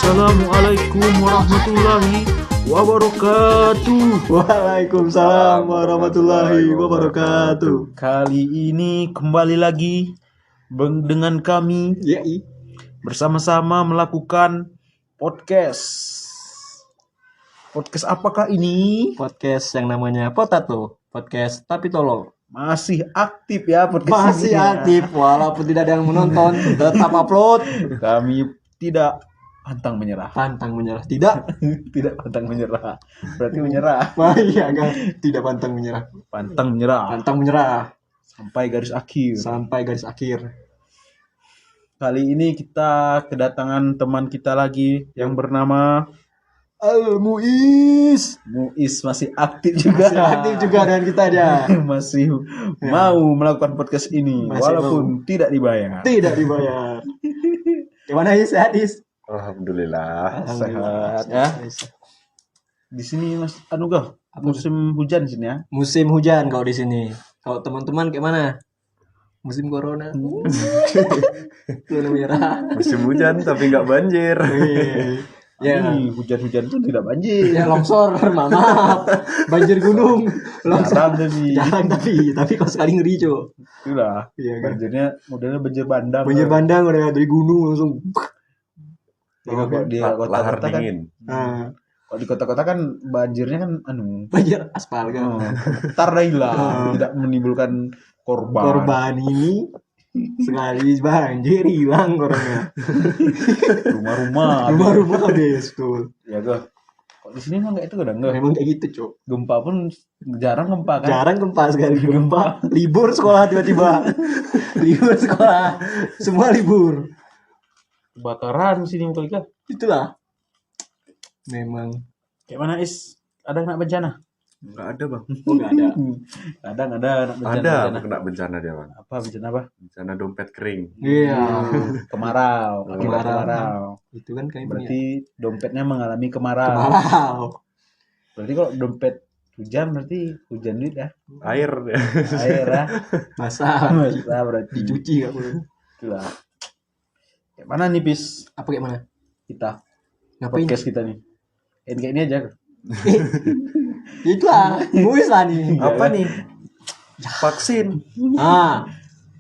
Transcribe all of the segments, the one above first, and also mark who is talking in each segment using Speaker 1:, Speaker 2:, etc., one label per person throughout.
Speaker 1: Assalamualaikum warahmatullahi wabarakatuh.
Speaker 2: Waalaikumsalam warahmatullahi wabarakatuh.
Speaker 1: Kali ini kembali lagi dengan kami bersama-sama melakukan podcast. Podcast apakah ini?
Speaker 2: Podcast yang namanya Potato Podcast, tapi tolong
Speaker 1: Masih aktif ya podcast
Speaker 2: masih
Speaker 1: ini ya.
Speaker 2: aktif walaupun tidak ada yang menonton, tetap upload.
Speaker 1: Kami tidak pantang menyerah.
Speaker 2: Pantang menyerah tidak?
Speaker 1: Tidak pantang menyerah. Berarti menyerah.
Speaker 2: Wah iya kan, tidak pantang menyerah.
Speaker 1: Pantang menyerah
Speaker 2: Pantang menyerah
Speaker 1: sampai garis akhir.
Speaker 2: sampai garis akhir.
Speaker 1: Kali ini kita kedatangan teman kita lagi yang bernama
Speaker 2: Al-Muiz
Speaker 1: Muiz, masih aktif juga.
Speaker 2: masih aktif juga dengan kita aja.
Speaker 1: Masih mau melakukan podcast ini
Speaker 2: Masih
Speaker 1: walaupun tidak dibayar.
Speaker 2: Tidak dibayar. Gimana Is? Sehat Is?
Speaker 3: Alhamdulillah.
Speaker 1: Sehat ya. Di sini Mas musim hujan di sini ya.
Speaker 2: Musim hujan kalau di sini. Kalau teman-teman kayak mana? Musim corona. Zona merah.
Speaker 3: Musim hujan tapi nggak banjir.
Speaker 2: Ya,
Speaker 1: Ini hujan-hujan itu tidak banjir.
Speaker 2: ya longsor, maaf. Banjir gunung.
Speaker 1: Jarang
Speaker 2: Longsor.
Speaker 1: tapi.
Speaker 2: Jarang tapi kalau sekali ngeri, Cok.
Speaker 1: Itulah.
Speaker 2: Iya kan.
Speaker 1: Banjirnya modelnya banjir bandang.
Speaker 2: Banjir bandang udah dari gunung langsung.
Speaker 1: Ya, kalau di
Speaker 3: Lahar
Speaker 1: kota-kota kan,
Speaker 3: dingin.
Speaker 2: Nah,
Speaker 1: kalau di kota-kota kan banjirnya kan
Speaker 2: banjir aspal kan.
Speaker 1: tar dah hilang, tidak menimbulkan korban.
Speaker 2: Korban ini sekali banjir hilang orangnya. Rumah-rumah habis tuh.
Speaker 1: Ya gue. Kok di sini emang kayak itu kadang enggak.
Speaker 2: Memang kayak gitu, Cok.
Speaker 1: Gempa pun jarang gempa kan.
Speaker 2: Jarang gempa sekali gempa. Libur sekolah tiba-tiba. Libur sekolah. Semua libur.
Speaker 1: Kebakaran di sini kali kan.
Speaker 2: Itulah. Memang
Speaker 1: Kayak mana Is? Ada kena bencana?
Speaker 3: Nggak ada bang.
Speaker 2: enggak ada.
Speaker 1: Kadang ada kena bencana.
Speaker 3: Ada
Speaker 1: bencana.
Speaker 3: kena bencana dia bang.
Speaker 1: Apa bencana apa?
Speaker 3: Bencana dompet kering.
Speaker 2: Iya.
Speaker 1: Kemarau. Akibat
Speaker 2: Kemarau.
Speaker 1: kemarau.
Speaker 2: Itu kan kayak
Speaker 1: Berarti dompetnya mengalami kemarau.
Speaker 2: kemarau.
Speaker 1: Berarti kalau dompet hujan berarti hujan duit ya.
Speaker 3: Air.
Speaker 1: Air ya.
Speaker 2: Basah.
Speaker 1: Nah, berarti
Speaker 2: Dicuci enggak boleh.
Speaker 1: itulah. Kayak mana nih Pis?
Speaker 2: Apa kayak mana?
Speaker 1: Kita
Speaker 2: Ngapain?
Speaker 1: podcast kita nih. Kayak ini aja.
Speaker 2: Itulah. Muis lah nih.
Speaker 3: Apa nih? Vaksin.
Speaker 2: Ah.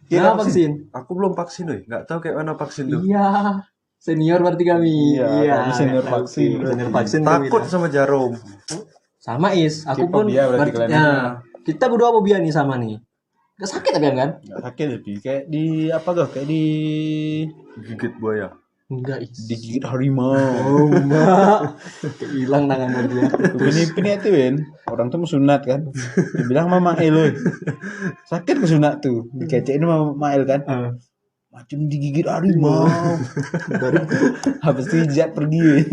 Speaker 2: Kira vaksin?
Speaker 3: Aku belum vaksin loh. Nggak tahu kayak mana vaksin tuh.
Speaker 2: Iya. Senior berarti kami.
Speaker 1: Iya, kami senior vaksin.
Speaker 2: Senior vaksin kami
Speaker 3: Takut
Speaker 2: lah.
Speaker 3: sama jarum.
Speaker 2: Sama Is. Aku pun
Speaker 1: Fobia berarti kalian.
Speaker 2: ya, kita berdua fobia nih sama nih. Gak sakit tapi kan?
Speaker 1: Nggak sakit tapi kayak di apa gak? Kayak di
Speaker 3: Gigit buaya.
Speaker 2: Enggak Is.
Speaker 1: digigit harimau.
Speaker 2: Oh enggak. Kayak hilang tangan dia.
Speaker 1: Ini itu Win. Orang tuh mau sunat kan. Dibilang Mama El, sakit ke sunat tuh. Dikecekin sama Mama El kan. Macam digigit harimau.
Speaker 2: Baru
Speaker 1: Habis itu Ijat pergi Win.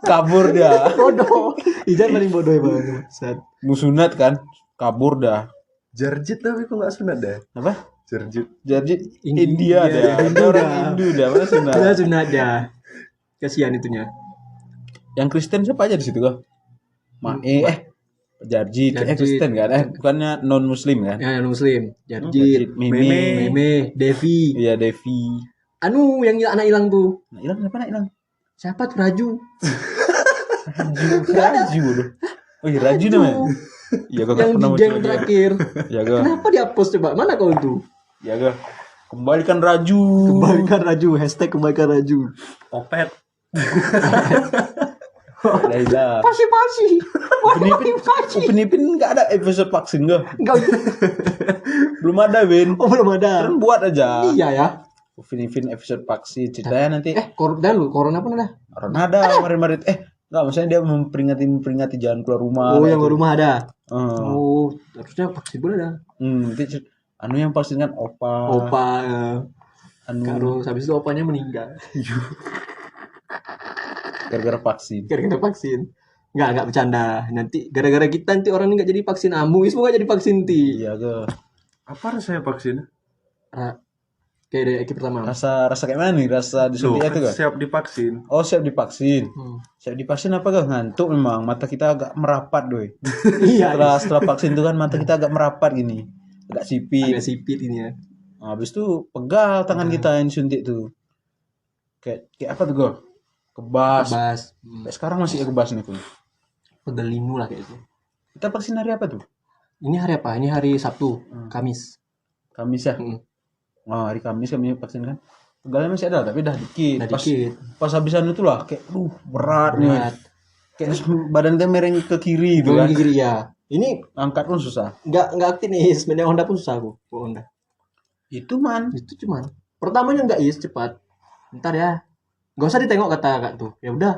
Speaker 1: Kabur dia.
Speaker 2: bodoh. Ijan paling bodoh banget. Set.
Speaker 1: Mau sunat kan. Kabur dah.
Speaker 3: Jarjit tapi kok nggak sunat deh.
Speaker 1: Apa?
Speaker 3: Jarjit.
Speaker 1: Jadi
Speaker 2: India,
Speaker 1: India dah.
Speaker 2: Hindu
Speaker 1: Ada orang
Speaker 2: dah.
Speaker 1: Hindu dah. Mana sunat?
Speaker 2: Udah sunat ya. Kasihan itunya.
Speaker 1: Yang Kristen siapa aja di situ kok? Jarji,
Speaker 2: Jarjit.
Speaker 1: Kristen kan? Bukannya non Muslim kan?
Speaker 2: Ya, yang muslim.
Speaker 1: Jarjit,
Speaker 2: Jarjit,
Speaker 1: Meme.
Speaker 2: Meme, Devi.
Speaker 1: Iya Devi.
Speaker 2: Anu yang anak hilang tuh.
Speaker 1: Nah, hilang kenapa nak hilang?
Speaker 2: Siapa tuh Raju?
Speaker 1: Raju loh. Oh iya Raju namanya. Iya gue
Speaker 2: Yang di
Speaker 1: muncul
Speaker 2: geng
Speaker 1: dia.
Speaker 2: terakhir.
Speaker 1: Ya gue.
Speaker 2: Kenapa dihapus coba? Mana kau itu?
Speaker 1: Ya gue. Kembalikan Raju.
Speaker 2: Kembalikan Raju. Hashtag kembalikan Raju.
Speaker 3: Opet.
Speaker 1: Laila.
Speaker 2: Pasi.
Speaker 1: Upin nggak ada episode vaksin gue.
Speaker 2: Enggak.
Speaker 1: Belum ada Win.
Speaker 2: Oh belum ada.
Speaker 1: Kan buat aja.
Speaker 2: Iya ya.
Speaker 1: Upin episode vaksin ceritanya nanti.
Speaker 2: Corona pun ada.
Speaker 1: Corona ada kemarin-kemarin. Nggak, maksudnya dia memperingati jangan keluar rumah.
Speaker 2: Oh yang
Speaker 1: gitu.
Speaker 2: rumah ada.
Speaker 1: Hmm.
Speaker 2: Oh harusnya vaksin pun ada.
Speaker 1: Nanti anu yang vaksin kan opa.
Speaker 2: Opa.
Speaker 1: Anu
Speaker 2: Terus habis itu opanya meninggal.
Speaker 1: gara-gara vaksin.
Speaker 2: Gara-gara vaksin. Enggak bercanda. Nanti gara-gara kita nanti orang ini enggak jadi vaksin Amuis pun enggak jadi vaksin ti.
Speaker 1: Iya ke.
Speaker 3: Apa rasanya vaksin?
Speaker 2: Kayak dari Eki pertama.
Speaker 1: Rasa kayak mana nih? Rasa
Speaker 3: Loh,
Speaker 1: disuntik itu
Speaker 3: kan
Speaker 1: kan?
Speaker 3: siap divaksin.
Speaker 1: Oh siap divaksin.
Speaker 2: Hmm.
Speaker 1: Siap divaksin apa gak? Ngantuk memang. Mata kita agak merapat doi.
Speaker 2: Iya.
Speaker 1: Setelah vaksin itu kan mata kita agak merapat gini. Agak sipit.
Speaker 2: Agak sipit ini ya.
Speaker 1: Nah, habis itu pegal tangan kita yang disuntik tuh. Kayak apa tuh gue? Kebas.
Speaker 2: Bas.
Speaker 1: Sampai sekarang masih ya kebas nih kun.
Speaker 2: Udah linu lah kayak itu.
Speaker 1: Kita vaksin hari apa tuh?
Speaker 2: Ini hari apa? Ini hari Sabtu, Kamis.
Speaker 1: Kamis ya. Oh, hari Kamis kami vaksin kan. Pegalnya masih ada tapi udah dikit.
Speaker 2: Udah dikit.
Speaker 1: Pas habisan itu lah kayak berat nih.
Speaker 2: Berat.
Speaker 1: Kayak badan dia mereng ke kiri gitu kan.
Speaker 2: Ke kiri ya. Ini
Speaker 1: Angkat pun susah.
Speaker 2: nggak aktif nih. Sebenarnya Honda pun susah aku. Honda.
Speaker 1: Itu man.
Speaker 2: Itu cuman pertamanya nggak cepat. Bentar ya. Gak usah ditengok kata kak tuh. Ya udah.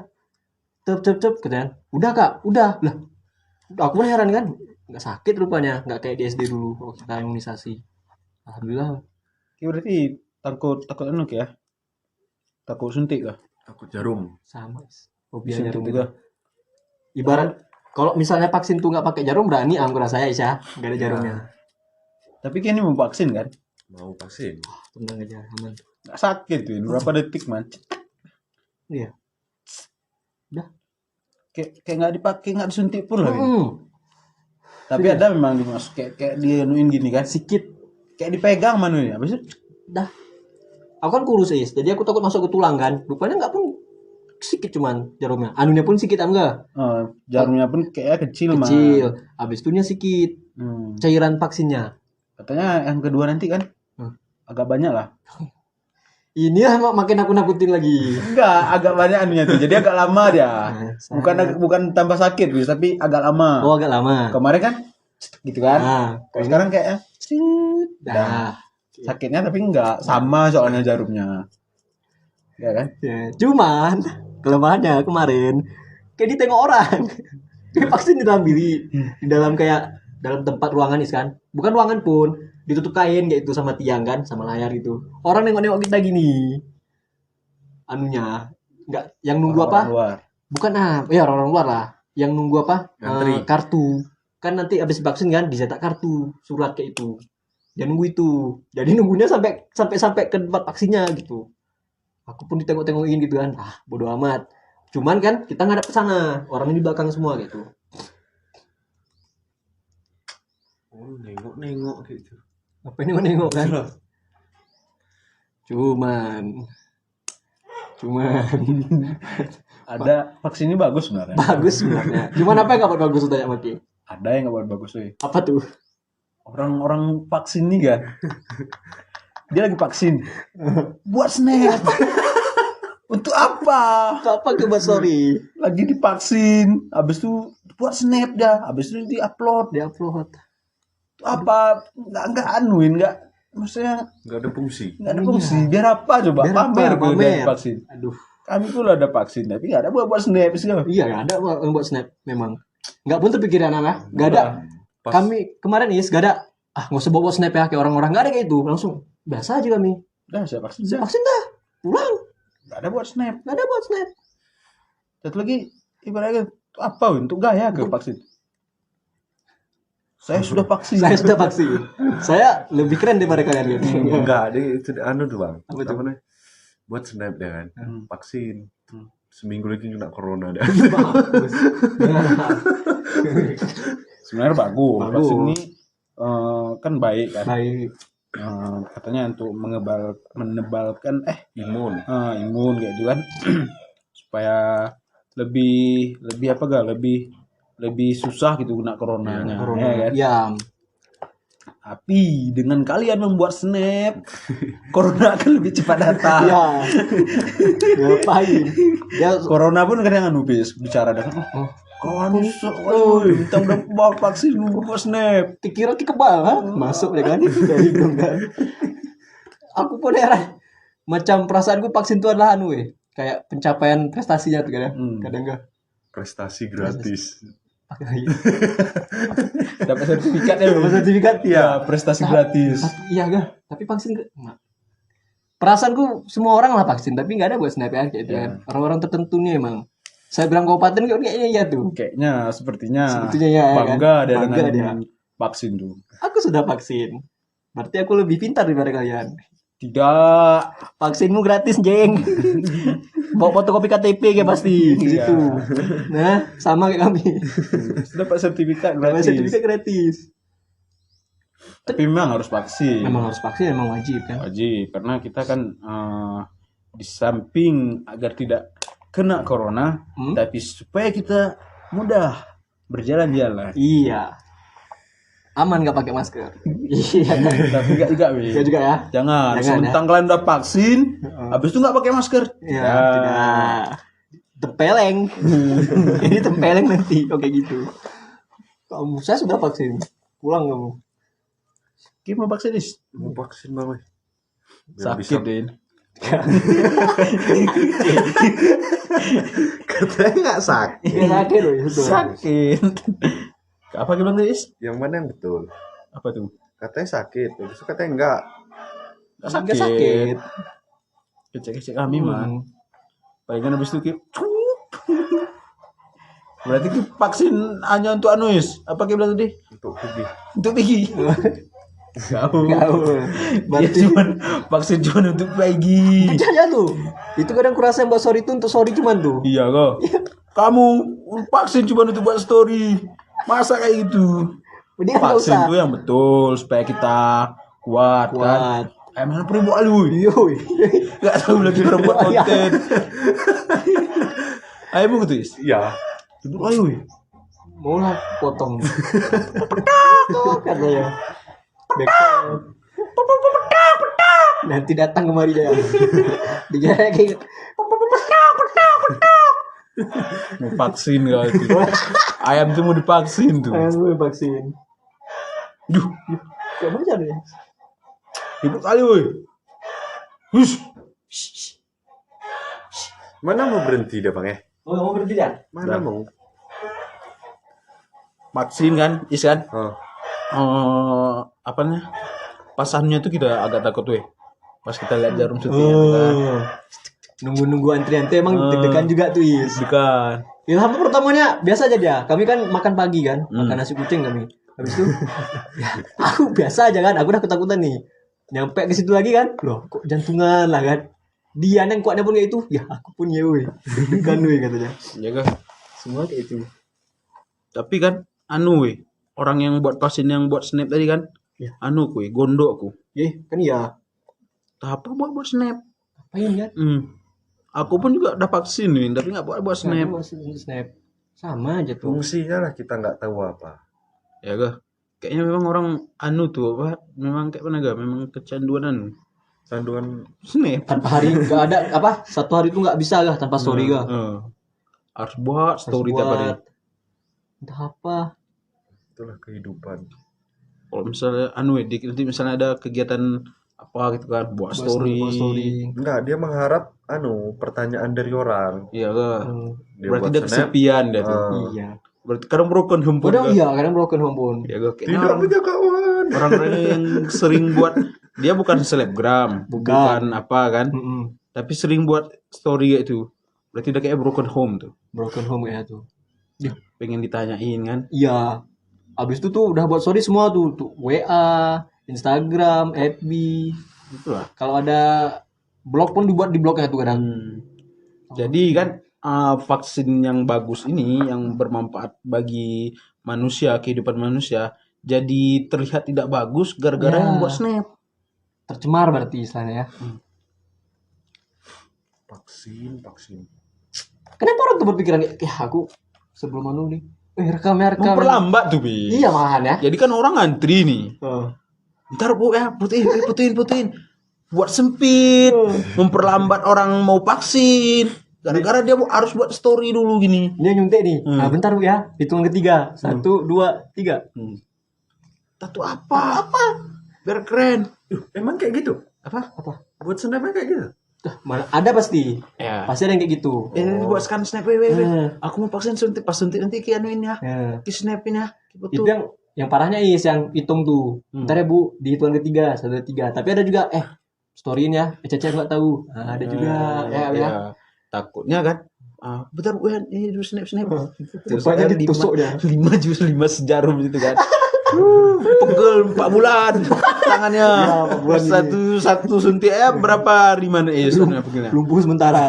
Speaker 2: Cep katanya. Udah kak, udah. Lah. Aku pun heran kan. Nggak sakit rupanya. Nggak kayak di SD dulu waktu kita imunisasi. Alhamdulillah.
Speaker 1: Ya berarti takut ya. Takut suntik kah?
Speaker 3: Takut jarum.
Speaker 2: Sama. Fobia
Speaker 1: Suntik
Speaker 2: jarum
Speaker 1: juga.
Speaker 2: Ibarat kalau misalnya vaksin tuh nggak pakai jarum berani aku rasanya Isya. Nggak ada jarumnya.
Speaker 1: Tapi kan ini mau vaksin kan?
Speaker 3: Mau vaksin.
Speaker 2: Tenang aja, aman.
Speaker 1: Nggak sakit tuh. Berapa detik man?
Speaker 2: Iya.
Speaker 1: Kayak nggak dipakai, nggak disuntik pun lah. Win. Tapi
Speaker 2: Iya.
Speaker 1: ada memang dimasuk kayak dianuin gini kan.
Speaker 2: Sikit.
Speaker 1: Kayak dipegang manunya. Habis itu
Speaker 2: Dah. Aku kan kurus jadi aku takut masuk ke tulang kan. Rupanya nggak pun sedikit cuman jarumnya. Anunya pun sedikit enggak.
Speaker 1: jarumnya pun kayak kecil mah.
Speaker 2: Kecil. Habis itunya sedikit.
Speaker 1: Hmm.
Speaker 2: Cairan vaksinnya.
Speaker 1: Katanya yang kedua nanti kan agak banyak lah.
Speaker 2: Ini makin aku nakutin lagi.
Speaker 1: Enggak, agak banyak anunya tuh. Jadi agak lama dia.
Speaker 2: Nah,
Speaker 1: Bukan tambah sakit, Wis, tapi agak lama.
Speaker 2: Oh agak lama.
Speaker 1: Kemarin kan gitu kan.
Speaker 2: Nah,
Speaker 1: Kalau sekarang kayak
Speaker 2: dah.
Speaker 1: sakitnya tapi enggak sama soalnya jarumnya. Ya kan?
Speaker 2: Ya, cuman kelemahannya kemarin kayak ditengok orang. Kayak vaksin di dalam bilik, di dalam kayak dalam tempat ruangan nih kan. Bukan ruangan pun, ditutup kain kayak itu sama tiang kan, sama layar gitu. Orang nengok-nengok kita gini. Anunya, enggak yang nunggu
Speaker 1: Orang-orang
Speaker 2: apa?
Speaker 1: luar.
Speaker 2: Bukan ya orang luar lah. Yang nunggu apa?
Speaker 3: Ngantri.
Speaker 2: Kartu. Kan nanti habis vaksin kan dicetak kartu, surat kayak itu. Dia nunggu itu. Jadi nunggunya sampai ke tempat vaksinnya gitu. Aku pun ditengok-tengokin gitu kan. Bodo amat. Cuman kan kita ngadap ke sana. Orangnya di belakang semua gitu.
Speaker 3: Oh, nengok gitu.
Speaker 2: Apa ini menengok kan? Cuman
Speaker 1: Ada vaksin ini bagus sebenarnya.
Speaker 2: bagus sebenarnya. Cuman apa yang nggak buat bagus tanya Maki?
Speaker 1: Ada yang nggak buat bagus tuh.
Speaker 2: Apa tuh?
Speaker 1: Orang-orang vaksin nih kan. Dia lagi vaksin. Buat snap. Untuk apa?
Speaker 2: Apa ke sorry?
Speaker 1: Lagi divaksin. Habis itu buat snap dah. Habis itu di-upload.
Speaker 2: Diupload.
Speaker 1: Apa? Enggak anuin, enggak. Maksudnya
Speaker 3: Nggak ada fungsi.
Speaker 1: enggak ada fungsi. Biar apa coba?
Speaker 2: Biar
Speaker 1: Pamer
Speaker 2: apa?
Speaker 1: gue
Speaker 2: Pamer.
Speaker 1: udah vaksin.
Speaker 2: Aduh.
Speaker 1: Kami pun ada vaksin, tapi enggak ada buat snap sih.
Speaker 2: Iya nggak ada yang buat snap memang. Nggak pun terpikiran anak. Nggak ada.
Speaker 3: Pas
Speaker 2: Kami kemarin nggak ada. Nggak usah bawa snap ya kayak orang-orang, nggak ada kayak itu. Langsung biasa aja kami.
Speaker 1: Udah saya vaksin.
Speaker 2: Saya vaksin dah. Pulang.
Speaker 1: Enggak ada buat snap.
Speaker 2: Nggak ada buat snap.
Speaker 1: Satu lagi ibaratnya apa untuk gaya ke vaksin? Saya sudah vaksin.
Speaker 2: Saya sudah vaksin. Saya lebih keren daripada kalian gitu.
Speaker 3: enggak ada itu anu tuh bang.
Speaker 2: Apa tuh?
Speaker 3: namanya? Buat snap deh kan. Vaksin. Seminggu lagi kena corona dah.
Speaker 2: Bagus.
Speaker 1: Sebenarnya bagus.
Speaker 2: Bagus.
Speaker 1: Vaksin ini kan baik kan.
Speaker 2: Baik.
Speaker 1: Katanya untuk menebalkan
Speaker 3: Imun.
Speaker 1: imun kayak gitu kan. Supaya lebih apa gak lebih susah gitu kena coronanya.
Speaker 2: Corona.
Speaker 1: Ya kan?
Speaker 2: Ya.
Speaker 1: Tapi dengan kalian membuat snap, corona akan lebih cepat datang.
Speaker 2: Ya. Ngapain? Ya.
Speaker 1: Corona pun kadang nubis bicara dengan kawan minta udah bawa vaksin lu buat snap.
Speaker 2: Dikira kebal ha? Masuk ya kan? Dari hidung kan. Aku pun heran. Macam perasaanku vaksin itu adalah kayak pencapaian prestasinya tuh kadang. Kadang enggak.
Speaker 3: Prestasi gratis.
Speaker 1: Dapat sertifikat ya.
Speaker 2: Dapat sertifikat
Speaker 1: Ya, prestasi gratis.
Speaker 2: Iya enggak. Tapi vaksin enggak. Perasaanku semua orang lah vaksin, tapi nggak ada buat snap ya kayak itu kan. Orang-orang tertentu nih emang. Saya bilang kabupaten kayaknya iya tuh.
Speaker 1: Kayaknya sepertinya
Speaker 2: ya,
Speaker 1: bangga
Speaker 2: kan?
Speaker 1: dia
Speaker 2: Bangga
Speaker 1: dengan vaksin tuh.
Speaker 2: Aku sudah vaksin. Berarti aku lebih pintar daripada kalian.
Speaker 1: Tidak.
Speaker 2: Vaksinmu gratis, jeng. Bawa fotokopi KTP kayak pasti gitu. Nah, sama kayak kami.
Speaker 1: Dapat sertifikat
Speaker 2: Dapat
Speaker 1: gratis.
Speaker 2: sertifikat gratis.
Speaker 1: Tapi memang harus vaksin.
Speaker 2: Memang harus vaksin, memang wajib kan.
Speaker 1: Wajib karena kita kan di samping agar tidak kena corona, tapi supaya kita mudah berjalan-jalan.
Speaker 2: Iya. Aman nggak pakai masker? Iya.
Speaker 1: Tapi enggak juga, Wi.
Speaker 2: Enggak juga ya?
Speaker 1: Jangan,
Speaker 2: Jangan,
Speaker 1: sementang kalian udah vaksin, habis itu nggak pakai masker.
Speaker 2: Iya,
Speaker 1: Ya.
Speaker 2: tidak. Tempeleng. Ini tempeleng nanti oke gitu. Kamu, saya sudah vaksin. Pulang kamu.
Speaker 1: Kita mau vaksin, Is?
Speaker 3: Mau vaksin Bang. Biar
Speaker 1: Sakit, Din.
Speaker 3: Katanya nggak sakit.
Speaker 2: Iya sakit loh itu.
Speaker 1: Sakit. Apa bilang, Is?
Speaker 3: Yang mana yang betul?
Speaker 1: Apa tuh?
Speaker 3: Katanya sakit, terus katanya enggak.
Speaker 2: Enggak sakit.
Speaker 1: Kecek-kecek kami mah. Palingan habis itu Ki. Berarti Ki vaksin hanya untuk anu, Is? Apa Ki bilang tadi?
Speaker 3: Untuk pergi.
Speaker 1: Untuk Peggy. Kau.
Speaker 2: Kau.
Speaker 1: Berarti cuman vaksin cuman untuk Peggy.
Speaker 2: Percaya tuh. Itu kadang kurasa yang buat sorry itu untuk sorry cuman tuh.
Speaker 1: Iya kok. Kamu vaksin cuma untuk buat story. Masa kayak gitu?
Speaker 2: Mending enggak
Speaker 1: Vaksin
Speaker 2: usah.
Speaker 1: itu yang betul supaya kita kuat, kan.
Speaker 2: Kuat.
Speaker 1: Emang peribu alu.
Speaker 2: Yoi.
Speaker 1: Gak tahu lagi orang buat konten. Ayo mau gitu, Is?
Speaker 3: Iya.
Speaker 1: Ibu ayu.
Speaker 2: Mau lah potong. Katanya. Backsound. Nanti datang kemari dia. Dia kayak
Speaker 1: Mau vaksin kali itu. Ayam tuh mau divaksin tuh.
Speaker 2: gue vaksin.
Speaker 1: Duh,
Speaker 2: Gak baca deh.
Speaker 1: ibu kali woi. Hush.
Speaker 3: Mana mau berhenti dia Bang ya?
Speaker 2: Oh, mau berhenti ya?
Speaker 3: Mana
Speaker 1: Dah.
Speaker 3: mau?
Speaker 1: Vaksin kan, Is kan?
Speaker 3: Oh.
Speaker 1: Apa nih? Pasannya tuh kita agak takut weh. Pas kita lihat jarum suntiknya tuh kan.
Speaker 2: Nunggu-nunggu antrian tuh emang deg-degan juga tuh Is.
Speaker 1: Bukan.
Speaker 2: Ilham pertamanya biasa aja dia. Kami kan makan pagi kan, makan nasi kucing kami. Habis itu ya, aku biasa aja kan, aku udah ketakutan nih. Nyampe ke situ lagi kan, loh kok jantungan lah kan. Dia yang kuatnya pun kayak itu, ya aku pun ya weh. Deg-degan weh katanya.
Speaker 1: Ya kan?
Speaker 2: Semua kayak itu.
Speaker 1: Tapi kan anu weh, orang yang buat vaksin yang buat snap tadi kan,
Speaker 2: Iya.
Speaker 1: anu ku, gondokku.
Speaker 2: Kan iya.
Speaker 1: Apa buat snap?
Speaker 2: Apain kan?
Speaker 1: Aku pun juga udah vaksin nih, tapi nggak buat snap.
Speaker 2: Snap. Sama aja tuh.
Speaker 3: Fungsinya lah kita nggak tahu apa.
Speaker 1: Ya kah? Kayaknya memang orang anu tuh apa? Memang kayak mana gak? Memang kecanduan anu.
Speaker 3: Canduan
Speaker 1: Snap.
Speaker 2: Tanpa hari nggak ada apa? Satu hari itu nggak bisa lah tanpa story kah?
Speaker 1: Harus buat story tiap hari.
Speaker 2: Entah apa.
Speaker 3: itulah kehidupan.
Speaker 1: Kalau misalnya anu Dik, nanti misalnya ada kegiatan apa gitu kan, buat story.
Speaker 3: Enggak, dia mengharap pertanyaan dari orang.
Speaker 1: Iya kah?
Speaker 3: Dia
Speaker 1: Berarti
Speaker 3: buat
Speaker 1: dia
Speaker 3: snap.
Speaker 1: kesepian dia tuh.
Speaker 2: Iya.
Speaker 1: Berarti kadang broken home pun.
Speaker 2: Padahal
Speaker 1: kah?
Speaker 2: iya, kadang broken home pun.
Speaker 1: Iya kah? Kayaknya
Speaker 3: Tidak punya kawan.
Speaker 1: orang-orang yang sering buat, dia bukan selebgram, bukan apa kan, tapi sering buat story kayak itu. Berarti dia kayak broken home tuh.
Speaker 2: Broken home ya tuh.
Speaker 1: Pengen ditanyain kan.
Speaker 2: Iya. Abis itu tuh udah buat story semua tuh WA, Instagram, FB.
Speaker 1: Itulah.
Speaker 2: Kalau ada blog pun dibuat di blognya tuh kadang.
Speaker 1: Jadi kan vaksin yang bagus ini yang bermanfaat bagi manusia, kehidupan manusia, jadi terlihat tidak bagus gara-gara
Speaker 2: Ya.
Speaker 1: yang buat snap.
Speaker 2: Tercemar berarti istilahnya ya.
Speaker 3: Vaksin.
Speaker 2: Kenapa orang tuh berpikiran ya aku sebelum nih rekam.
Speaker 1: Memperlambat tuh, Bi.
Speaker 2: Iya malahan ya.
Speaker 1: Jadi kan orang ngantri nih. Ntar Bu ya, putuin. Buat sempit, memperlambat orang mau vaksin. Gara-gara dia harus buat story dulu gini.
Speaker 2: Dia nyuntik nih. Nah bentar Bu ya. Hitungan ketiga. 1, 2, 3.
Speaker 1: Tato apa? Biar keren.
Speaker 3: Emang kayak gitu?
Speaker 1: Apa?
Speaker 3: Buat snapnya kayak gitu?
Speaker 2: Mana ada pasti.
Speaker 1: Ya.
Speaker 2: Pasti ada yang kayak gitu.
Speaker 1: Ini buat scan snap Aku mau vaksin suntik, pas suntik nanti kianuin ya. Ki snapin ya.
Speaker 2: Itu yang parahnya yang hitung tuh. Bentar ya Bu, di hitungan ketiga, 1, 2, 3. Tapi ada juga storyin ya. Cece nggak tahu. Nah, ada juga ya.
Speaker 1: Takutnya kan. Bentar Bu ya, ini dulu snap. Terus
Speaker 2: Rupanya
Speaker 1: kan
Speaker 2: ditusuk dia.
Speaker 1: 5 jus 5 sejarum gitu kan. Pegel 4 bulan tangannya.
Speaker 2: Ya, 4 bulan
Speaker 1: satu suntik berapa hari mana sebenarnya pegelnya.
Speaker 2: Lumpuh sementara.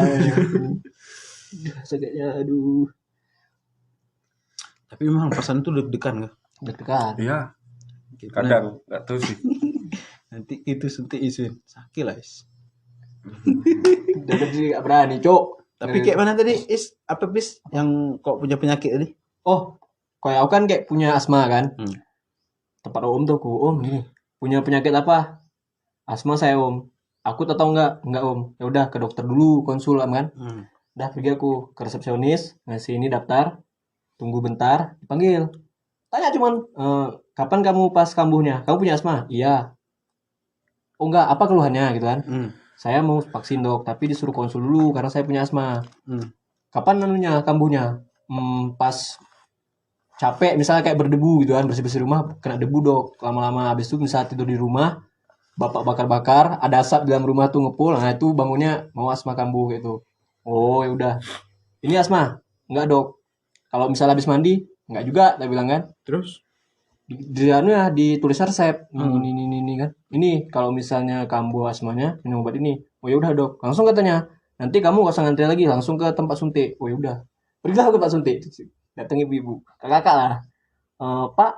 Speaker 2: Sakitnya aduh.
Speaker 1: Tapi memang pasan itu deg-degan kan.
Speaker 2: Deg-degan.
Speaker 3: Iya. Kadang nggak tahu sih.
Speaker 1: Nanti itu suntik isun sakit lah.
Speaker 2: Dapat sih gak berani, Cok.
Speaker 1: Tapi kayak mana tadi apa bis yang kok punya penyakit tadi?
Speaker 2: Oh, kayak aku kan kayak punya asma kan.
Speaker 1: Hmm.
Speaker 2: Tempat om tuh aku, om gini, punya penyakit apa? Asma saya om. Aku tahu enggak om. Ya udah ke dokter dulu konsul kan. Udah pergi aku ke resepsionis, ngasih ini daftar, tunggu bentar, dipanggil. Tanya cuman, kapan kamu pas kambuhnya? Kamu punya asma? Iya. Oh enggak, apa keluhannya gitu kan? Saya mau vaksin dok, tapi disuruh konsul dulu karena saya punya asma. Kapan anunya kambuhnya? Pas capek misalnya kayak berdebu gitu kan, bersih-bersih rumah kena debu dok, lama-lama habis itu misalnya tidur di rumah, bapak bakar-bakar, ada asap di dalam rumah tuh ngepul, nah itu bangunnya mau asma kambuh gitu. Oh ya udah, ini asma? Enggak dok. Kalau misalnya habis mandi, enggak juga, saya bilang kan.
Speaker 1: Terus
Speaker 2: Di anu ya, ditulis resep ini kan, ini kalau misalnya kambuh asmanya minum obat ini. Oh ya udah dok, langsung katanya nanti kamu gak usah ngantri lagi, langsung ke tempat suntik. Oh ya udah, pergilah ke tempat suntik, datang ibu-ibu kakak lah. Pak,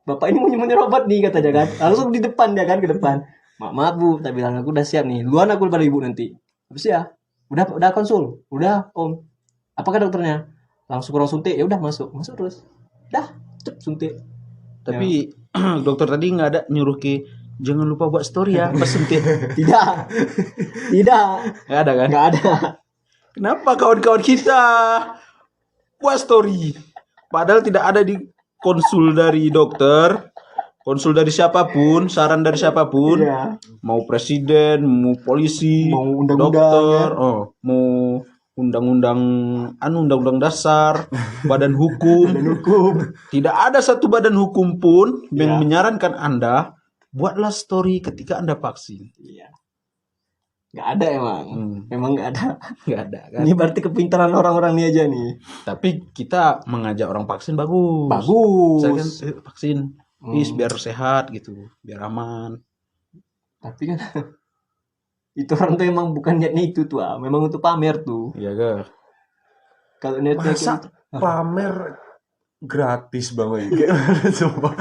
Speaker 2: bapak ini mau nyerobot nih katanya kan, langsung di depan dia kan, ke depan. Maaf bu, tak bilang aku udah siap nih, duluan aku daripada ibu nanti. Habis ya, udah konsul, udah om, apakah dokternya? Langsung kurang suntik, ya udah masuk terus, dah cep suntik.
Speaker 1: tapi dokter tadi nggak ada nyuruh ke jangan lupa buat story ya pas suntik.
Speaker 2: Tidak.
Speaker 1: Nggak ada kan?
Speaker 2: Nggak ada.
Speaker 1: Kenapa kawan-kawan kita buat story? Padahal tidak ada di konsul dari dokter, konsul dari siapapun, saran dari siapapun,
Speaker 2: Iya.
Speaker 1: mau presiden, mau polisi,
Speaker 2: Mau undang-undang,
Speaker 1: dokter,
Speaker 2: ya.
Speaker 1: mau undang-undang dasar, badan hukum. Tidak ada satu badan hukum pun yang menyarankan Anda buatlah story ketika Anda vaksin.
Speaker 2: Iya. Nggak ada emang. Emang nggak ada.
Speaker 1: Nggak ada kan?
Speaker 2: Ini berarti kepintaran orang-orang ini aja nih.
Speaker 1: Tapi kita mengajak orang vaksin bagus.
Speaker 2: Bagus.
Speaker 1: Misalkan, vaksin, biar sehat gitu, biar aman.
Speaker 2: Tapi kan itu orang tuh emang bukan niatnya itu tuh, memang untuk pamer tuh.
Speaker 1: Iya ga?
Speaker 2: Kalau niatnya
Speaker 3: Masa pamer gratis banget coba.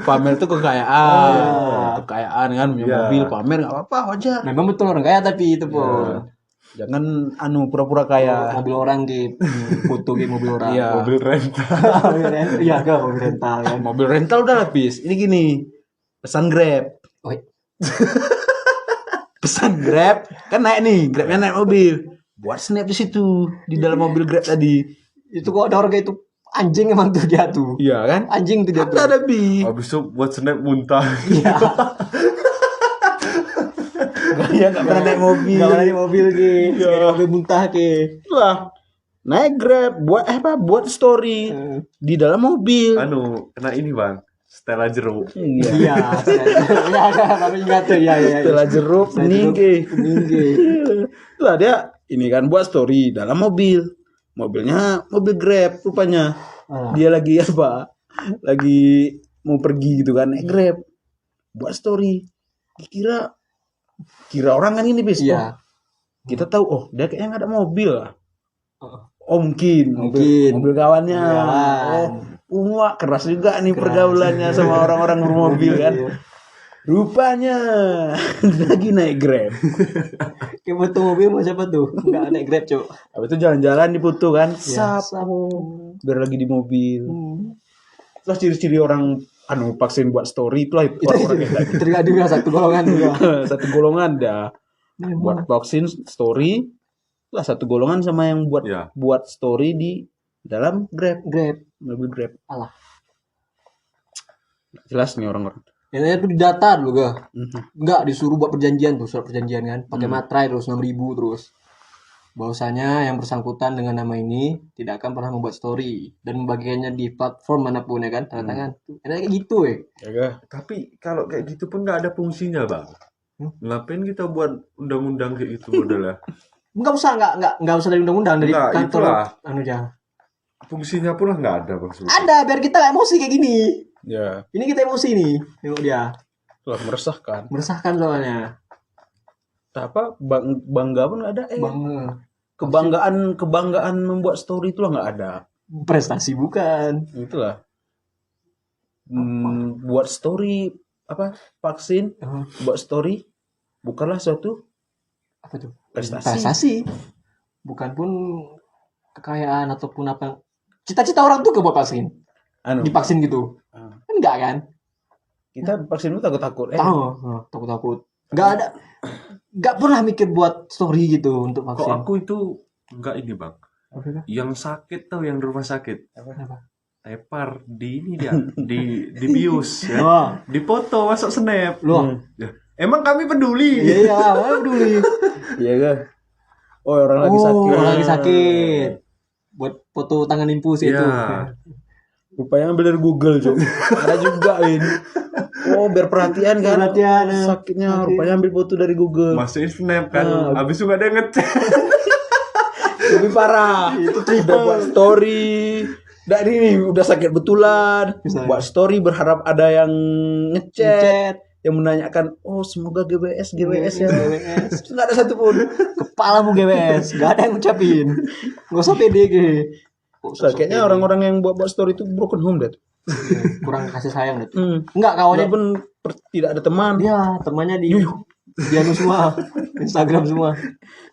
Speaker 1: Pamer tuh kekayaan, kekayaan kan, punya mobil pamer nggak apa-apa wajar.
Speaker 2: memang betul orang kaya tapi itu pun.
Speaker 1: Jangan pura-pura kaya.
Speaker 2: Mobil orang di foto di mobil orang.
Speaker 1: Iya.
Speaker 3: Mobil rental.
Speaker 2: Iya kan mobil rental kan.
Speaker 1: Mobil rental udah habis. Ini gini, pesan Grab. Pesan Grab kan naik nih, Grabnya naik mobil. Buat snap di situ di dalam mobil Grab tadi.
Speaker 2: Itu kok ada orang kayak itu anjing emang tuh dia tuh.
Speaker 1: Iya kan?
Speaker 2: Anjing tuh dia tuh.
Speaker 1: Ada bi.
Speaker 3: Habis itu buat snap muntah.
Speaker 2: Iya.
Speaker 1: Dia nggak pernah naik mobil.
Speaker 2: Gak pernah naik mobil ke. Sekali mobil muntah ke.
Speaker 1: Lah, naik Grab buat story di dalam mobil.
Speaker 3: Kena ini bang, Stella jeruk.
Speaker 1: Iya.
Speaker 2: Iya. Iya tapi enggak tuh ya.
Speaker 1: Setelah jeruk meninggi.
Speaker 2: Meninggi.
Speaker 1: Lah dia ini kan buat story dalam mobil. Mobilnya mobil Grab rupanya. Dia lagi apa? Lagi mau pergi gitu kan, naik Grab. Buat story. Kira orang kan ini bis.
Speaker 2: Iya.
Speaker 1: Kita tahu dia kayaknya nggak ada mobil lah. Mungkin mobil kawannya. Muak keras juga nih pergaulannya sama orang-orang bermobil kan. Rupanya lagi naik Grab.
Speaker 2: Kayak foto mobil mau siapa tuh? Enggak naik Grab, Cuk.
Speaker 1: Habis itu jalan-jalan di foto kan.
Speaker 2: Ya,
Speaker 1: Biar lagi di mobil. Terus ciri-ciri orang vaksin buat story itulah orang-orang yang tadi.
Speaker 2: Tergadi juga satu golongan juga.
Speaker 1: Satu golongan dah. Buat vaksin story lah satu golongan sama yang buat story di dalam Grab. Mobil Grab.
Speaker 2: Alah.
Speaker 1: Jelas nih orang-orang.
Speaker 2: Yang tuh didata dulu ga. Enggak disuruh buat perjanjian tuh, surat perjanjian kan. Pakai materai terus 6.000 terus. Bahwasanya yang bersangkutan dengan nama ini tidak akan pernah membuat story dan membagikannya di platform manapun ya kan, tanda tangan. Kayak gitu
Speaker 1: Ya.
Speaker 3: Tapi kalau kayak gitu pun nggak ada fungsinya bang. Ngapain kita buat undang-undang kayak gitu modelnya?
Speaker 2: Enggak usah dari undang-undang, dari
Speaker 3: Enggak,
Speaker 2: kantor
Speaker 3: itulah. Fungsinya pun lah nggak ada bang.
Speaker 2: Ada biar kita gak emosi kayak gini.
Speaker 1: Ya.
Speaker 2: Ini kita emosi nih, tengok dia.
Speaker 1: Lah meresahkan.
Speaker 2: Meresahkan soalnya.
Speaker 1: Apa bangga pun nggak ada. Kebanggaan membuat story itu lah nggak ada.
Speaker 2: Prestasi bukan.
Speaker 1: Itulah. Buat story vaksin, buat story bukanlah suatu
Speaker 2: Apa tuh?
Speaker 1: prestasi.
Speaker 2: Prestasi. bukan pun kekayaan ataupun apa. Cita-cita orang tuh buat vaksin. Divaksin gitu. Enggak kan?
Speaker 1: Kita vaksin itu takut-takut.
Speaker 2: Takut-takut. Enggak pernah mikir buat story gitu untuk vaksin.
Speaker 3: Kok aku itu enggak ini bang. Yang sakit tau yang di rumah sakit.
Speaker 2: Apa?
Speaker 3: Tepar di ini dia di bius ya. Dipoto masuk snap.
Speaker 2: Loh.
Speaker 3: Ya. Emang kami peduli.
Speaker 2: Iya, peduli.
Speaker 1: Iya kan? Oh, orang lagi sakit.
Speaker 2: Orang lagi sakit. Buat foto tangan infus itu.
Speaker 1: Rupanya ambil dari Google, Cuk. Ada juga ini. Oh, biar perhatian kan. Sakitnya rupanya ambil foto dari Google.
Speaker 3: Masukin snap kan. Habis itu gak ada yang ngecek.
Speaker 1: Lebih parah. Itu udah buat story. Ini udah sakit betulan. Buat story berharap ada yang ngechat. Yang menanyakan, oh semoga GWS ya. Terus gak ada satupun.
Speaker 2: Kepalamu GWS. Gak ada yang ngucapin. Gak usah pede gitu.
Speaker 1: Kayaknya orang-orang yang buat story itu broken home deh.
Speaker 2: Kurang kasih sayang deh. Enggak, kawannya
Speaker 1: pun tidak ada teman.
Speaker 2: Iya, temannya di Dianu semua, Instagram semua.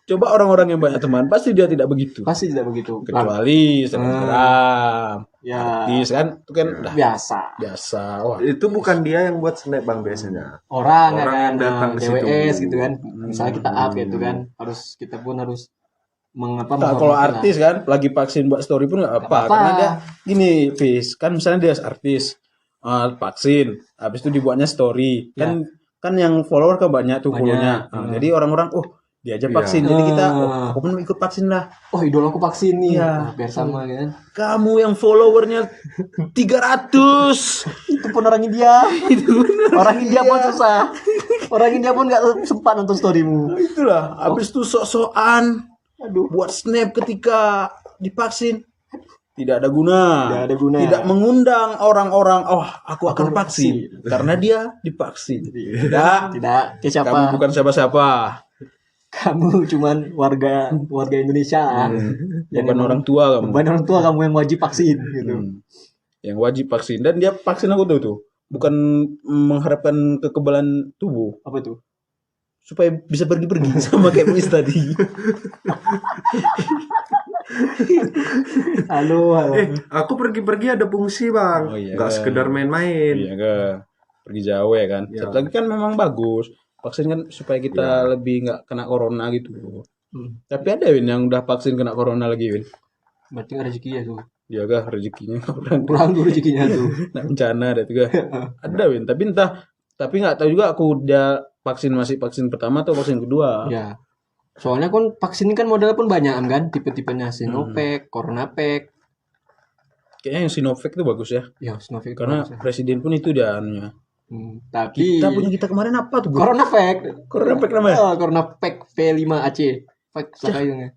Speaker 1: Coba orang-orang yang banyak teman pasti dia tidak begitu.
Speaker 2: Pasti tidak begitu.
Speaker 1: Kecuali Instagram.
Speaker 2: Ya.
Speaker 1: Artis kan itu kan udah
Speaker 2: biasa.
Speaker 1: Wah.
Speaker 3: Itu bukan dia yang buat snap bang biasanya.
Speaker 2: Orang
Speaker 3: yang datang ke
Speaker 2: GWS
Speaker 3: situ
Speaker 2: gitu kan. Misalnya kita up gitu kan, kita pun harus
Speaker 1: kalau artis kan lagi vaksin buat story pun nggak apa karena dia gini Fis kan misalnya dia artis vaksin habis itu dibuatnya story kan yang follower kan banyak tuh followernya jadi orang-orang dia aja vaksin jadi kita aku pun ikut vaksin lah
Speaker 2: idol aku vaksin nih biar sama kan
Speaker 1: kamu yang followernya 300
Speaker 2: itu pun orang India orang India pun susah orang India pun nggak sempat nonton storymu
Speaker 1: itulah habis itu sok-sokan buat snap ketika divaksin tidak ada guna. Tidak mengundang orang-orang aku akan vaksin karena dia divaksin. Tidak.
Speaker 2: Siapa?
Speaker 1: Kamu bukan siapa-siapa.
Speaker 2: Kamu cuman warga Indonesia.
Speaker 1: Bukan orang tua kamu.
Speaker 2: Bukan orang tua kamu yang wajib vaksin gitu.
Speaker 1: Yang wajib vaksin dan dia vaksin aku tuh. Bukan mengharapkan kekebalan tubuh.
Speaker 2: Apa tuh?
Speaker 1: Supaya bisa pergi-pergi sama kayak Miss tadi.
Speaker 2: Halo.
Speaker 3: Aku pergi-pergi ada fungsi bang. Gak sekedar main-main.
Speaker 1: Iya pergi jauh ya kan. Satu lagi kan memang bagus. Vaksin kan supaya kita lebih nggak kena corona gitu. Tapi ada Win yang udah vaksin kena corona lagi Win.
Speaker 2: Berarti ada rezeki ya tuh.
Speaker 1: Iya kah rezekinya
Speaker 2: kurang tuh rezekinya tuh.
Speaker 1: Nah bencana ada juga. Ada Win. Tapi nggak tahu juga aku udah masih vaksin pertama atau vaksin kedua.
Speaker 2: Ya. Soalnya kan vaksin ini kan modelnya pun banyak kan, tipe-tipenya Sinovac, CoronaVac.
Speaker 1: Kayaknya yang Sinovac itu bagus ya.
Speaker 2: Ya, Sinovac.
Speaker 1: Karena presiden pun itu dia anunya.
Speaker 2: Tapi
Speaker 1: kita kemarin apa tuh?
Speaker 2: CoronaVac
Speaker 1: namanya.
Speaker 2: CoronaVac V5AC. Sakayanya.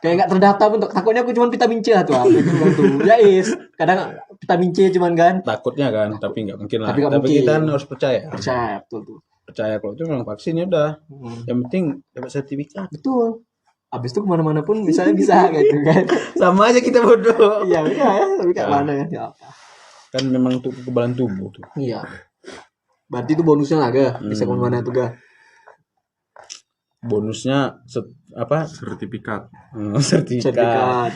Speaker 2: Kayak enggak terdata pun takutnya aku cuma vitamin C tuh. Ya kadang vitamin C cuman kan.
Speaker 1: Takutnya kan, tapi enggak mungkin lah.
Speaker 2: Tapi
Speaker 1: kita harus percaya.
Speaker 2: Percaya betul tuh.
Speaker 1: Percaya kalau itu memang vaksin ya udah. Yang penting dapat sertifikat.
Speaker 2: Betul. Habis itu kemana-mana pun bisa gitu kan.
Speaker 1: Sama aja kita bodoh.
Speaker 2: Iya tapi kayak mana ya.
Speaker 1: Kan memang untuk kekebalan tubuh tuh.
Speaker 2: Iya. Berarti itu bonusnya lah ga? Bisa kemana tuh ga?
Speaker 1: Bonusnya
Speaker 3: sertifikat.
Speaker 2: Sertifikat.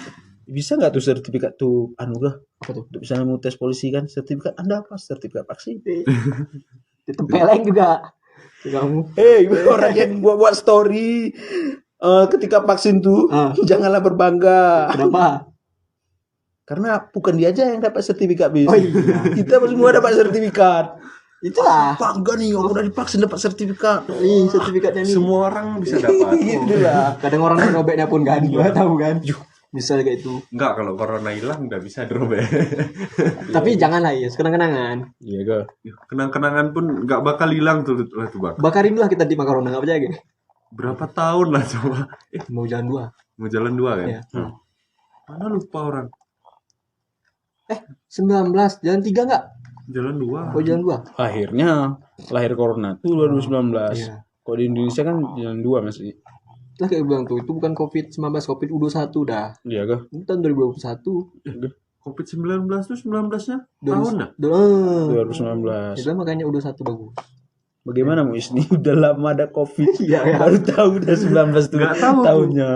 Speaker 1: Bisa nggak tuh sertifikat tuh ga?
Speaker 2: Apa tuh?
Speaker 1: Untuk misalnya mau tes polisi kan sertifikat Anda apa? Sertifikat vaksin.
Speaker 2: Ditempelin juga. Kamu.
Speaker 1: Orang yang buat story ketika vaksin tuh janganlah berbangga.
Speaker 2: Kenapa?
Speaker 1: Karena bukan dia aja yang dapat sertifikat bis.
Speaker 2: Iya.
Speaker 1: Kita semua dapat sertifikat.
Speaker 2: Itulah.
Speaker 1: Bangga nih aku udah divaksin dapat sertifikat.
Speaker 2: Sertifikatnya nih.
Speaker 3: Semua orang bisa dapat.
Speaker 1: Itulah.
Speaker 2: Kadang orang robeknya pun kan, gua tahu kan. Misalnya kayak itu.
Speaker 3: Enggak, kalau corona hilang nggak bisa dirobek.
Speaker 2: Tapi janganlah kenang-kenangan.
Speaker 1: Iya ga.
Speaker 3: Kenang-kenangan pun nggak bakal hilang tuh bang.
Speaker 2: Bakarin lah kita di corona nggak percaya gitu.
Speaker 3: Berapa tahun lah coba?
Speaker 2: Mau jalan 2.
Speaker 3: Mau jalan 2 kan?
Speaker 2: Iya.
Speaker 3: Mana lupa orang?
Speaker 2: 19 jalan 3 nggak?
Speaker 3: Jalan 2.
Speaker 2: Oh jalan 2.
Speaker 1: Akhirnya lahir corona tuh 2019.
Speaker 2: Iya.
Speaker 1: Kok di Indonesia kan jalan 2 masih.
Speaker 2: Lah kayak bilang tuh itu bukan COVID-19, COVID udah 1 dah.
Speaker 1: Iya ga?
Speaker 2: Itu tahun 2021.
Speaker 3: COVID-19 tuh 19-nya tahun dah.
Speaker 1: 2019.
Speaker 2: Itu makanya udah 1 bagus.
Speaker 1: Bagaimana Muis nih udah lama ada COVID.
Speaker 2: Iya.
Speaker 1: Baru tahu udah 19 tuh
Speaker 3: Nggak tahu.
Speaker 1: tahunnya.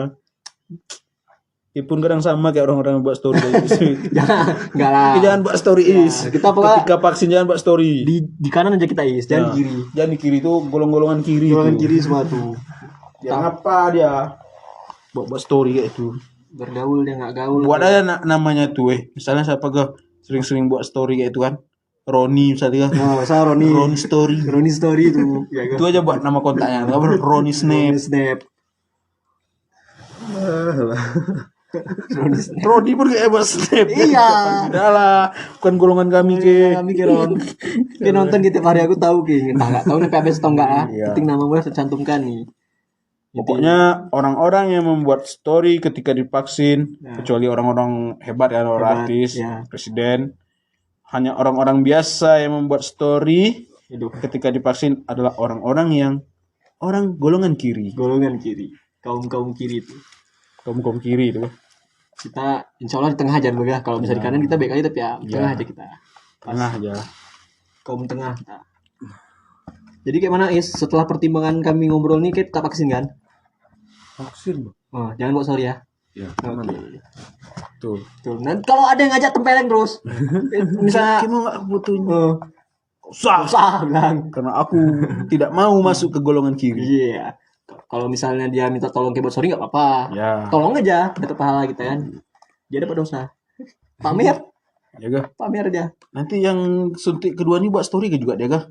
Speaker 1: Ipun kadang sama kayak orang-orang yang buat story kayak gitu.
Speaker 2: Enggak lah.
Speaker 1: Jangan buat story is.
Speaker 2: Kita pokoknya
Speaker 1: Ketika vaksin jangan buat story.
Speaker 2: di kanan aja kita is, jangan di kiri.
Speaker 1: Jangan di kiri itu golongan kiri.
Speaker 2: Golongan
Speaker 1: tuh.
Speaker 2: kiri semua tuh.
Speaker 1: Ya ngapa dia buat story kayak itu.
Speaker 2: Bergaul dia nggak gaul.
Speaker 1: Buat aja namanya tuh misalnya siapa gak sering-sering buat story kayak itu kan. Roni misalnya kan.
Speaker 2: Nah, saya Roni.
Speaker 1: Ron story.
Speaker 2: Roni story itu. Ya,
Speaker 1: Itu aja buat nama kontaknya. Enggak perlu Roni Snap.
Speaker 2: Roni Snap. Roni Snap.
Speaker 1: Roni pun kayak buat Snap.
Speaker 2: Iya.
Speaker 1: Udah lah, bukan golongan kami ke.
Speaker 2: Kami Ron. Kita nonton gitu hari aku tahu ki. Enggak tahu nih PBS atau enggak ah.
Speaker 1: Iya.
Speaker 2: Penting nama gue tercantumkan nih.
Speaker 1: Pokoknya orang-orang yang membuat story ketika divaksin, kecuali orang-orang hebat ya, orang artis,
Speaker 2: ya.
Speaker 1: presiden, hanya orang-orang biasa yang membuat story
Speaker 2: Hidup.
Speaker 1: ketika divaksin adalah orang-orang yang golongan kiri,
Speaker 2: Golongan kiri. Kaum kiri itu.
Speaker 1: kaum kiri itu.
Speaker 2: Kita insya Allah di tengah aja Bang, ya. Kalau bisa di kanan kita baik aja tapi ya di tengah aja kita.
Speaker 1: Tengah aja.
Speaker 2: Kaum tengah. Nah. Jadi kayak mana Is? Setelah pertimbangan kami ngobrol nih kita vaksin kan?
Speaker 3: Vaksin, Bang.
Speaker 2: Oh, jangan bawa sorry ya.
Speaker 3: Ya,
Speaker 2: Oke.
Speaker 1: Tuh.
Speaker 2: Tuh. Nanti kalau ada yang ngajak tempeleng terus. Misalnya
Speaker 1: Kamu nggak butuh
Speaker 2: usah bilang.
Speaker 1: karena aku tidak mau masuk ke golongan kiri.
Speaker 2: Iya. Kalau misalnya dia minta tolong keyboard sorry nggak apa-apa.
Speaker 1: Ya.
Speaker 2: Tolong aja, dapat pahala kita kan. Dia dapat dosa. Pamer,
Speaker 1: Ya gak?
Speaker 2: pamer aja.
Speaker 1: Nanti yang suntik kedua nih buat story juga dia gak?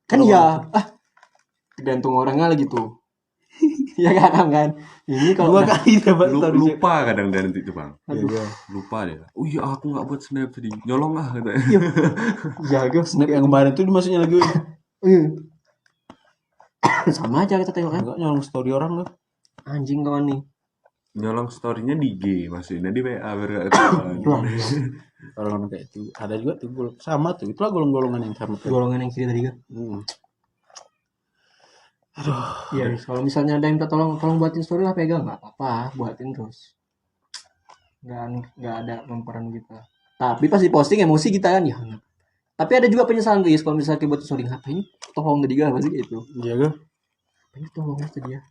Speaker 2: Kan iya. Tergantung orangnya lagi tuh. Ya kan. Ini kalau
Speaker 1: Dua kali dapat
Speaker 3: Lu-
Speaker 1: story.
Speaker 3: lupa kadang dari itu, Bang.
Speaker 2: Aduh.
Speaker 3: Lupa dia. Oh iya, aku nggak buat snap tadi. Nyolong ah katanya.
Speaker 2: Ya gue
Speaker 1: Snap yang kemarin tuh maksudnya lagi
Speaker 2: sama aja kita tengok kan.
Speaker 1: enggak nyolong story orang loh.
Speaker 2: Anjing kawan nih.
Speaker 3: Nyolong story-nya di G, maksudnya di WA biar gak ketahuan.
Speaker 1: Orang-orang kayak itu ada juga tuh sama tuh. Itulah golongan yang sama tuh.
Speaker 2: Golongan yang kiri tadi kan. Iya, kalau misalnya ada yang minta tolong buatin story lah pegang nggak apa-apa, buatin terus. Nggak ada memperan kita. Tapi pas diposting emosi kita kan ya. Tapi ada juga penyesalan guys kalau misalnya buat story ngapain tolong tadi gak pasti gitu.
Speaker 1: Iya gak?
Speaker 2: Ini tolong aja dia.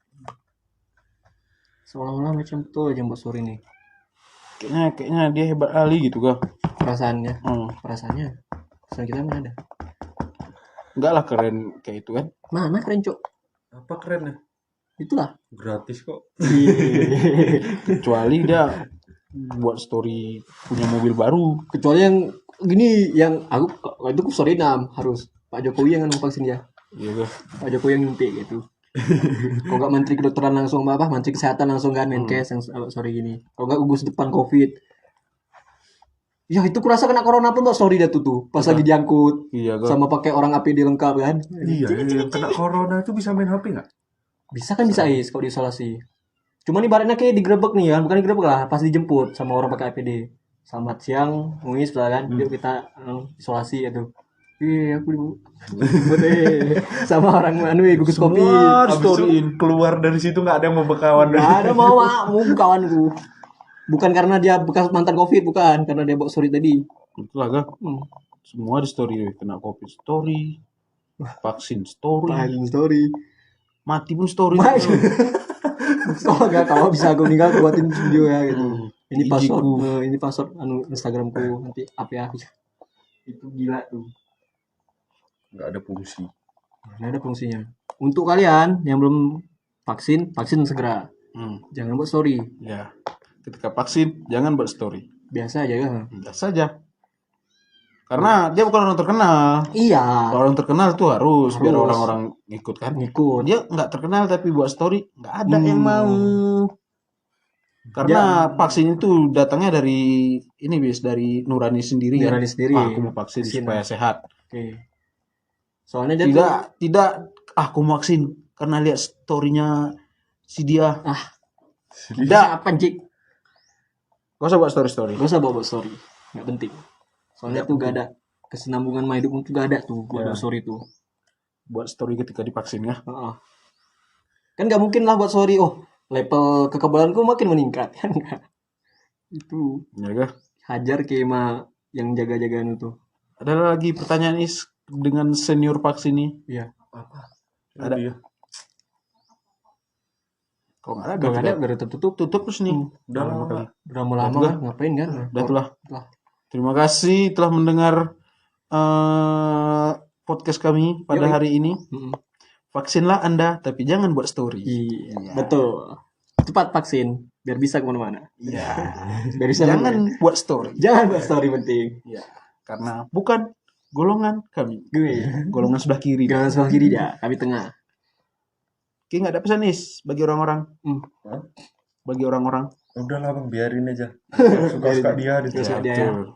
Speaker 2: Seolah-olah macam tuh aja buat story nih.
Speaker 1: Kayaknya dia hebat kali gitu gak?
Speaker 2: Perasaannya perasaan kita mana ada?
Speaker 1: Enggak lah keren kayak itu kan.
Speaker 2: Mana keren cok?
Speaker 3: Apa keren ya?
Speaker 2: Itulah.
Speaker 3: Gratis kok.
Speaker 1: Kecuali dia buat story punya mobil baru.
Speaker 2: Kecuali yang gini yang aku itu aku sorry harus Pak Jokowi yang vaksin dia.
Speaker 1: Iya gak?
Speaker 2: Pak Jokowi yang nyuntik gitu. Kalau nggak menteri kedokteran langsung menteri kesehatan langsung kan Menkes yang sorry gini. Kalau nggak gugus depan COVID. Ya itu kurasa kena corona pun buat sorry dah tuh pas lagi diangkut.
Speaker 1: Iya gak?
Speaker 2: Sama pakai orang APD lengkap kan.
Speaker 3: Iya, yang kena corona itu bisa main HP nggak?
Speaker 2: Bisa kan bisa is kalau diisolasi. Cuman ibaratnya kayak digerebek nih kan, bukan digerebek lah, pas dijemput sama orang pakai APD. Selamat siang, Muis kan, yuk kita isolasi itu. Iya, aku dijemput sama orang gugus kopi.
Speaker 3: Abis itu keluar dari situ nggak ada yang mau bekawan.
Speaker 2: Gak ada mau kawanku. Bukan karena dia bekas mantan COVID, bukan karena dia bawa story tadi.
Speaker 1: Itulah gak? Semua di story kena COVID story, vaksin story,
Speaker 2: Story.
Speaker 1: mati pun story.
Speaker 2: Oh enggak, kalau bisa aku meninggal aku buatin video ya gitu. Ini password,
Speaker 1: Ijiku.
Speaker 2: ini password Instagramku nanti apa ya? Itu gila tuh.
Speaker 3: Nggak ada fungsi.
Speaker 2: Nggak ada fungsinya. Untuk kalian yang belum vaksin segera. Jangan buat story.
Speaker 1: Ya. Ketika vaksin jangan buat story.
Speaker 2: Biasa aja kan.
Speaker 1: Biasa aja. Karena dia bukan orang terkenal.
Speaker 2: Iya.
Speaker 1: Kalau orang terkenal tuh harus biar orang-orang ngikut kan.
Speaker 2: Ngikut.
Speaker 1: Dia nggak terkenal tapi buat story nggak ada yang mau. Karena vaksin itu datangnya dari ini dari Nurani sendiri kan.
Speaker 2: Nurani sendiri.
Speaker 1: Aku mau vaksin supaya sehat.
Speaker 2: Oke. Soalnya dia
Speaker 1: Tidak aku mau vaksin karena lihat storynya si dia. Tidak.
Speaker 2: apa Cik?
Speaker 1: Gak usah buat story.
Speaker 2: Gak usah bawa story. Nggak penting. Soalnya tuh gak ada kesinambungan sama hidup tuh gak ada tuh buat story tuh.
Speaker 1: Buat story ketika divaksin ya.
Speaker 2: Kan gak mungkin lah buat story. Oh, level kekebalanku makin meningkat kan enggak. Itu
Speaker 1: Ya kan?
Speaker 2: hajar kema yang jaga-jagaan itu.
Speaker 1: Ada lagi pertanyaan dengan senior vaksin ini.
Speaker 2: Iya.
Speaker 3: Apa?
Speaker 1: Ada.
Speaker 3: Iya.
Speaker 1: Kalau nggak ada,
Speaker 2: Gak ada baru tertutup.
Speaker 1: tutup terus nih.
Speaker 3: Udah lama kali.
Speaker 2: Udah mau lama
Speaker 1: Udah.
Speaker 2: kan ngapain kan?
Speaker 1: Udah itulah.
Speaker 2: Lah.
Speaker 1: Terima kasih telah mendengar podcast kami pada
Speaker 2: Yoi.
Speaker 1: hari ini.
Speaker 2: Mm-mm.
Speaker 1: Vaksinlah Anda, tapi jangan buat story.
Speaker 2: Iya, betul. Cepat vaksin biar bisa kemana-mana.
Speaker 1: Iya.
Speaker 2: Biar bisa
Speaker 1: Jangan buat story.
Speaker 2: jangan buat story penting.
Speaker 1: Iya. Karena bukan golongan kami.
Speaker 2: Gue
Speaker 1: Golongan sebelah kiri.
Speaker 2: jangan sebelah kiri ya, kami tengah.
Speaker 1: Oke, nggak ada pesan nih bagi orang-orang.
Speaker 3: Hah?
Speaker 1: Bagi orang-orang.
Speaker 3: Udahlah bang, biarin aja. Suka-suka dia di
Speaker 2: Suka-suka dia.
Speaker 1: Betul.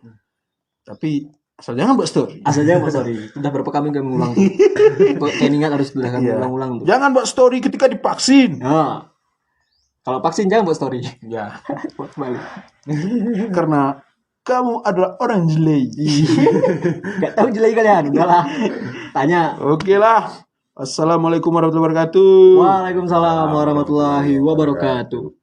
Speaker 1: Tapi asal jangan buat story.
Speaker 2: Asal jangan buat story. Udah berapa kali gak mengulang tuh. Kayak ingat harus udah kan
Speaker 1: Iya.
Speaker 2: ulang-ulang tuh.
Speaker 1: Jangan buat story ketika divaksin.
Speaker 2: Nah, kalau vaksin jangan buat story.
Speaker 1: Ya.
Speaker 2: Buat balik.
Speaker 1: Karena kamu adalah orang jelek.
Speaker 2: Gak tahu jelek kalian. Udahlah. Tanya.
Speaker 1: Oke lah. Assalamualaikum warahmatullahi wabarakatuh.
Speaker 2: Waalaikumsalam warahmatullahi wabarakatuh.